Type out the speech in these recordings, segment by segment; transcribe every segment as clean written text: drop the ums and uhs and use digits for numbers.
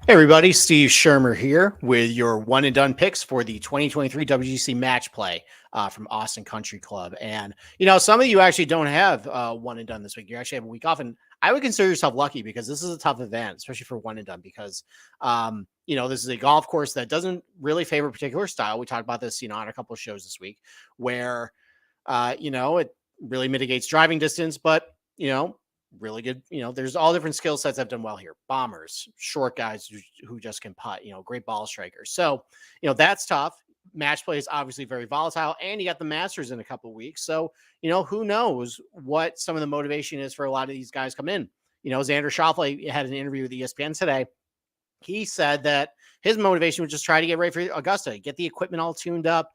Hey everybody, Steve Shermer here with your one and done picks for the 2023 WGC match play from Austin Country Club. And, some of you actually don't have one and done this week. You actually have a week off. And I would consider yourself lucky because this is a tough event, especially for one and done, because, this is a golf course that doesn't really favor a particular style. We talked about this, on a couple of shows this week where, it really mitigates driving distance, but, really good. There's all different skill sets that have done well here. Bombers, short guys who just can putt, great ball strikers. So, that's tough. Match play is obviously very volatile, and you got the Masters in a couple of weeks. So, who knows what some of the motivation is for a lot of these guys come in. Xander Schauffele had an interview with ESPN today. He said that his motivation was just try to get ready for Augusta, get the equipment all tuned up,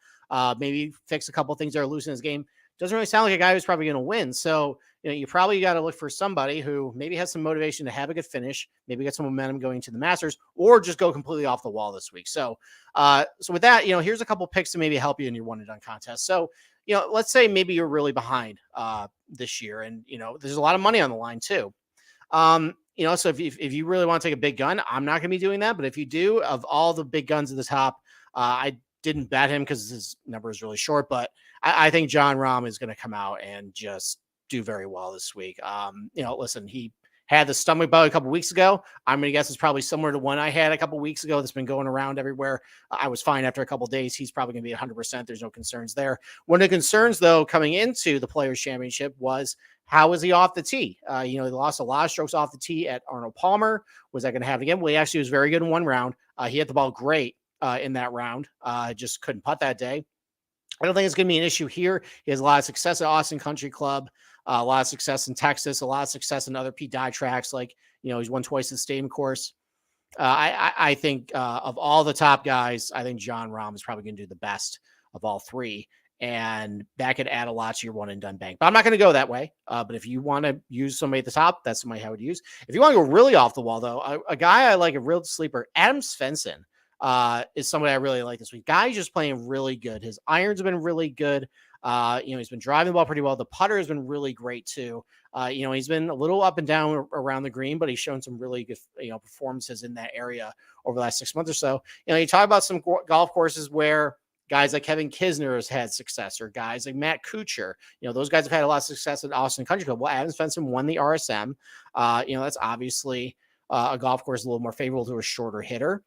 maybe fix a couple of things that are loose in his game. Doesn't really sound like a guy who's probably going to win. So, you probably got to look for somebody who maybe has some motivation to have a good finish, maybe get some momentum going to the Masters, or just go completely off the wall this week. So, with that, here's a couple picks to maybe help you in your one and done contest. So, let's say maybe you're really behind this year, and there's a lot of money on the line too. So if you really want to take a big gun, I'm not going to be doing that. But if you do, of all the big guns at the top, I didn't bet him because his number is really short, but I think Jon Rahm is going to come out and just do very well this week. Listen, he had the stomach bug a couple weeks ago. I'm going to guess it's probably similar to one I had a couple weeks ago that's been going around everywhere. I was fine after a couple of days. He's probably going to be 100%. There's no concerns there. One of the concerns, though, coming into the Players' Championship was how was he off the tee? He lost a lot of strokes off the tee at Arnold Palmer. Was that going to happen again? Well, he actually was very good in one round. He hit the ball great in that round. Just couldn't putt that day. I don't think it's going to be an issue here. He has a lot of success at Austin Country Club, a lot of success in Texas, a lot of success in other Pete Dye tracks. Like, he's won twice at the Stadium course. I think of all the top guys, I think Jon Rahm is probably going to do the best of all three. And that could add a lot to your one and done bank. But I'm not going to go that way. But if you want to use somebody at the top, that's somebody I would use. If you want to go really off the wall, though, a guy I like, a real sleeper, Adam Svensson. Is somebody I really like this week. Guy's just playing really good. His irons have been really good. He's been driving the ball pretty well. The putter has been really great too. He's been a little up and down around the green, but he's shown some really good, performances in that area over the last 6 months or so. You talk about some golf courses where guys like Kevin Kisner has had success, or guys like Matt Kuchar. Those guys have had a lot of success at Austin Country Club. Well, Adam Svensson won the RSM. That's obviously a golf course a little more favorable to a shorter hitter.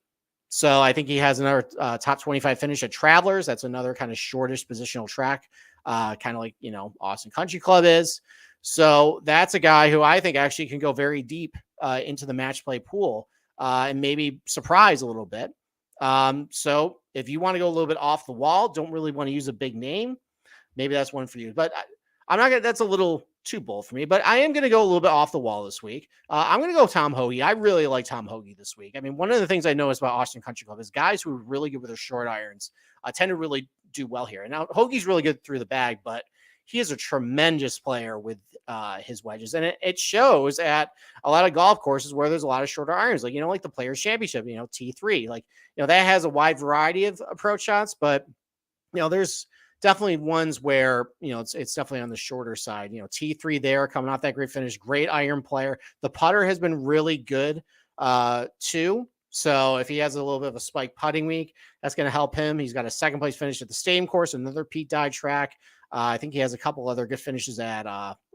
So I think he has another top 25 finish at Travelers. That's another kind of shortish positional track, kind of like, Austin Country Club is. So that's a guy who I think actually can go very deep into the match play pool and maybe surprise a little bit. So if you want to go a little bit off the wall, don't really want to use a big name, maybe that's one for you. But I'm not going to, that's a little too bold for me, but I am going to go a little bit off the wall this week. I'm going to go Tom Hoge. I really like Tom Hoge this week. I mean, one of the things I noticed about Austin Country Club is guys who are really good with their short irons tend to really do well here. And now Hoagie's really good through the bag, but he is a tremendous player with his wedges. And it shows at a lot of golf courses where there's a lot of shorter irons, like, like the Players Championship, T3, like, that has a wide variety of approach shots, but, there's definitely ones where, it's definitely on the shorter side. T3 there coming off that great finish, great iron player. The putter has been really good too. So if he has a little bit of a spike putting week, that's going to help him. He's got a second place finish at the Stadium course, another Pete Dye track. I think he has a couple other good finishes at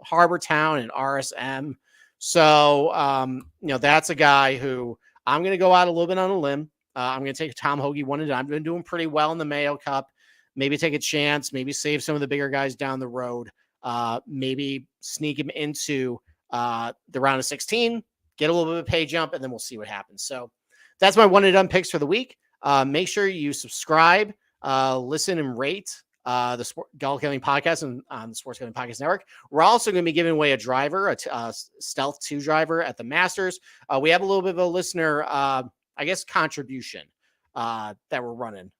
Harbor Town and RSM. So, that's a guy who I'm going to go out a little bit on a limb. I'm going to take Tom Hoge one and done. I've been doing pretty well in the Mayo Cup. Maybe take a chance, maybe save some of the bigger guys down the road, maybe sneak him into the round of 16, get a little bit of a pay jump, and then we'll see what happens. So that's my one and done picks for the week. Make sure you subscribe, listen, and rate the Golf Gambling Podcast on the Sports Gambling Podcast Network. We're also going to be giving away a driver, a Stealth 2 driver at the Masters. We have a little bit of a listener, contribution that we're running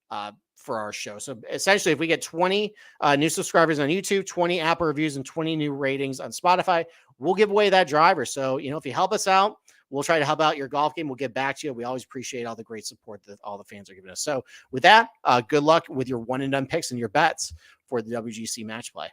for our show. So essentially, if we get 20 new subscribers on YouTube, 20 Apple reviews, and 20 new ratings on Spotify, we'll give away that driver. So, if you help us out, we'll try to help out your golf game. We'll get back to you. We always appreciate all the great support that all the fans are giving us. So with that, good luck with your one and done picks and your bets for the WGC match play.